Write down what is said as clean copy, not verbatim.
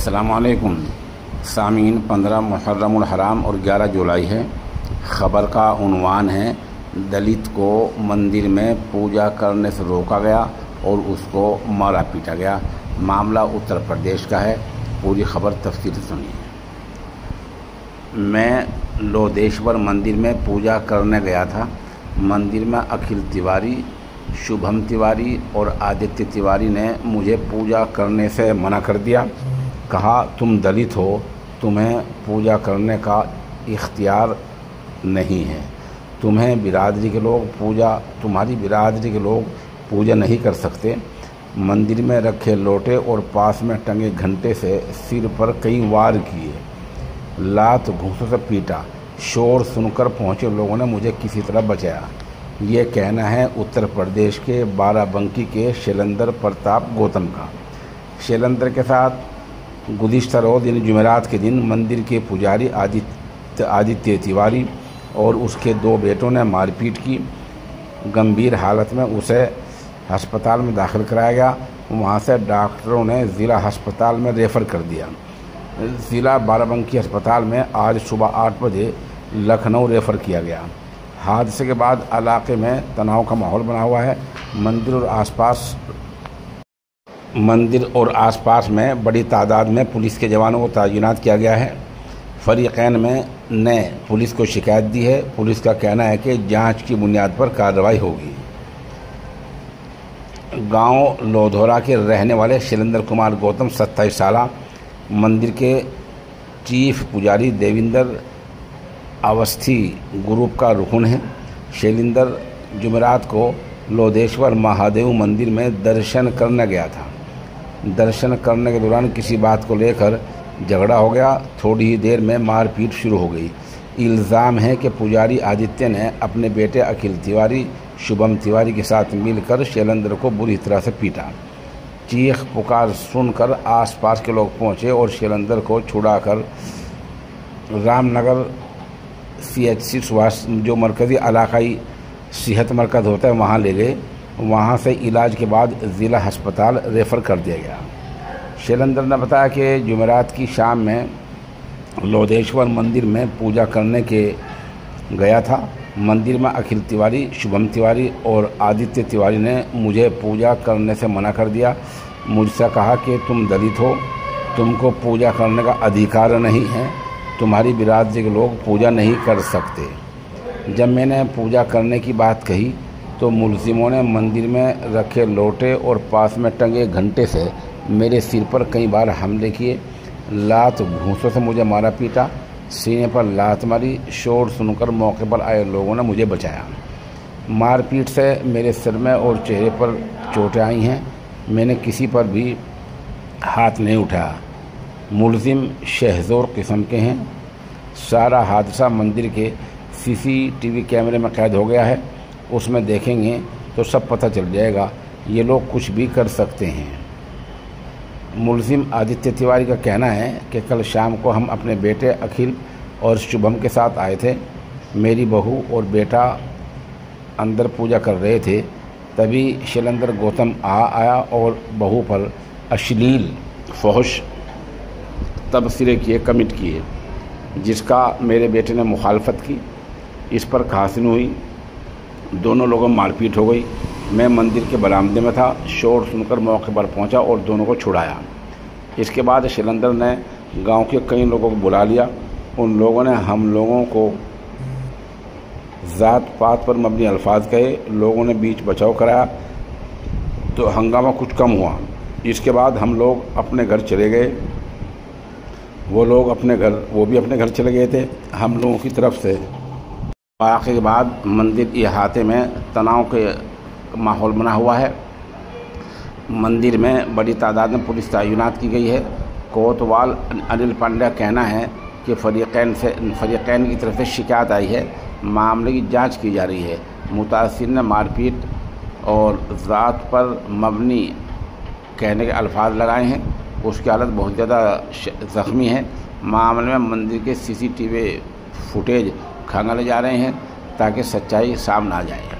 अस्सलामुअलैकुम सामीन। 15 मुहर्रमुल हराम और 11 जुलाई है। ख़बर का उन्वान है, दलित को मंदिर में पूजा करने से रोका गया और उसको मारा पीटा गया। मामला उत्तर प्रदेश का है। पूरी ख़बर तफसील से सुनिए। मैं लोदेश्वर मंदिर में पूजा करने गया था। मंदिर में अखिल तिवारी, शुभम तिवारी और आदित्य तिवारी ने मुझे पूजा करने से मना कर दिया। कहा, तुम दलित हो, तुम्हें पूजा करने का इख्तियार नहीं है। तुम्हारी बिरादरी के लोग पूजा नहीं कर सकते। मंदिर में रखे लोटे और पास में टंगे घंटे से सिर पर कई वार किए। लात घूंसों से पीटा। शोर सुनकर पहुंचे लोगों ने मुझे किसी तरह बचाया। ये कहना है उत्तर प्रदेश के बाराबंकी के शैलेंद्र प्रताप गौतम का। शैलेंद्र के साथ गुज़िश्ता रोज़ यानी जुमेरात के दिन मंदिर के पुजारी आदित्य तिवारी और उसके 2 बेटों ने मारपीट की। गंभीर हालत में उसे अस्पताल में दाखिल कराया गया। वहाँ से डॉक्टरों ने ज़िला अस्पताल में रेफ़र कर दिया। ज़िला बाराबंकी अस्पताल में आज सुबह 8 बजे लखनऊ रेफ़र किया गया। हादसे के बाद इलाके में तनाव का माहौल बना हुआ है। मंदिर और आसपास में बड़ी तादाद में पुलिस के जवानों को तैनात किया गया है। फरीकैन ने पुलिस को शिकायत दी है। पुलिस का कहना है कि जांच की बुनियाद पर कार्रवाई होगी। गांव लोधोरा के रहने वाले शैलेंद्र कुमार गौतम 27 साल मंदिर के चीफ पुजारी देविंदर अवस्थी ग्रुप का रुकन है। शैलेंद्र जुमेरात को लोदेश्वर महादेव मंदिर में दर्शन करने गया था। दर्शन करने के दौरान किसी बात को लेकर झगड़ा हो गया। थोड़ी ही देर में मारपीट शुरू हो गई। इल्ज़ाम है कि पुजारी आदित्य ने अपने बेटे अखिल तिवारी, शुभम तिवारी के साथ मिलकर शैलेंद्र को बुरी तरह से पीटा। चीख पुकार सुनकर आसपास के लोग पहुंचे और शैलेंद्र को छुड़ाकर रामनगर CHC जो मरकज़ी इलाकाई सेहत मरकज़ होता है वहाँ ले गए। वहाँ से इलाज के बाद ज़िला अस्पताल रेफ़र कर दिया गया। शैलेंद्र ने बताया कि जुमेरात की शाम में लोदेश्वर मंदिर में पूजा करने के गया था। मंदिर में अखिल तिवारी, शुभम तिवारी और आदित्य तिवारी ने मुझे पूजा करने से मना कर दिया। मुझसे कहा कि तुम दलित हो, तुमको पूजा करने का अधिकार नहीं है, तुम्हारी बिरादरी के लोग पूजा नहीं कर सकते। जब मैंने पूजा करने की बात कही तो मुलजिमों ने मंदिर में रखे लोटे और पास में टंगे घंटे से मेरे सिर पर कई बार हमले किए। लात घूंसों से मुझे मारा पीटा। सीने पर लात मारी। शोर सुनकर मौके पर आए लोगों ने मुझे बचाया। मारपीट से मेरे सिर में और चेहरे पर चोटें आई हैं। मैंने किसी पर भी हाथ नहीं उठाया। मुलजिम शहज़ोर किस्म के हैं। सारा हादसा मंदिर के CCTV कैमरे में कैद हो गया है। उसमें देखेंगे तो सब पता चल जाएगा। ये लोग कुछ भी कर सकते हैं। मुलजिम आदित्य तिवारी का कहना है कि कल शाम को हम अपने बेटे अखिल और शुभम के साथ आए थे। मेरी बहू और बेटा अंदर पूजा कर रहे थे। तभी शैलेंद्र गौतम आया और बहू पर अश्लील फहश तबसरे किए, कमिट किए, जिसका मेरे बेटे ने मुखालफत की। इस पर कहासुनी हुई। दोनों लोगों में मारपीट हो गई। मैं मंदिर के बरामदे में था। शोर सुनकर मौके पर पहुंचा और दोनों को छुड़ाया। इसके बाद शैलेंद्र ने गांव के कई लोगों को बुला लिया। उन लोगों ने हम लोगों को ज़ात पात पर मबनी अल्फाज कहे। लोगों ने बीच बचाव कराया तो हंगामा कुछ कम हुआ। इसके बाद हम लोग अपने घर चले गए। वो भी अपने घर चले गए थे। हम लोगों की तरफ से वाक़े के बाद मंदिर इहाते में तनाव के माहौल बना हुआ है। मंदिर में बड़ी तादाद में पुलिस तैनात की गई है। कोतवाल अनिल पांड्या कहना है कि फरीकैन की तरफ से शिकायत आई है। मामले की जांच की जा रही है। मुतासिर ने मारपीट और ज़ात पर मबनी कहने के अल्फाज लगाए हैं। उसकी हालत बहुत ज़्यादा ज़ख्मी है। मामले में मंदिर के CCTV फुटेज खंगाले जा रहे हैं ताकि सच्चाई सामने आ जाए।